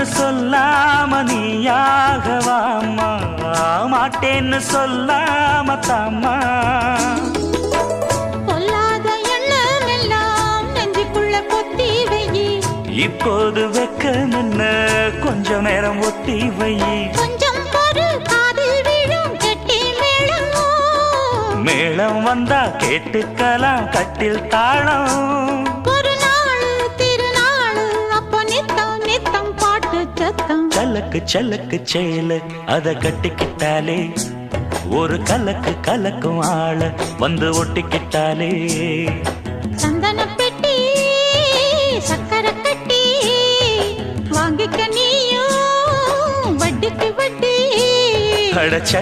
மாட்டேன்னு சொல்லாம நீயாகவாமா, மாட்டேன்னு சொல்லாம தாமா. சொல்லாத எண்ணம் எல்லாம் நெஞ்சுக்குள்ள பொத்தி வையி. இப்போது வெக்கம் என்ன, கொஞ்ச நேரம் ஒத்தி வையி. கொஞ்சம் பொறு, காதில் விழும் கெட்டி மேளம். மேளம் வந்தா கேட்டுக்கலாம் கட்டில் தாளம். ஒரு நாள் திருநாள் அப்ப நித்தம் நித்தம் பாட்டு சத்தம். சலக்கு சலக்கு சேல அத கட்டிக்கிட்டாலே, ஒரு கலக்கு கலக்கும் ஆள வந்து ஒட்டிக்கிட்டாலே. சந்தன பெட்டி சக்கரை கட்டி வாங்கிக்க நீயும் வட்டிக்கு வட்டி. அடச்ச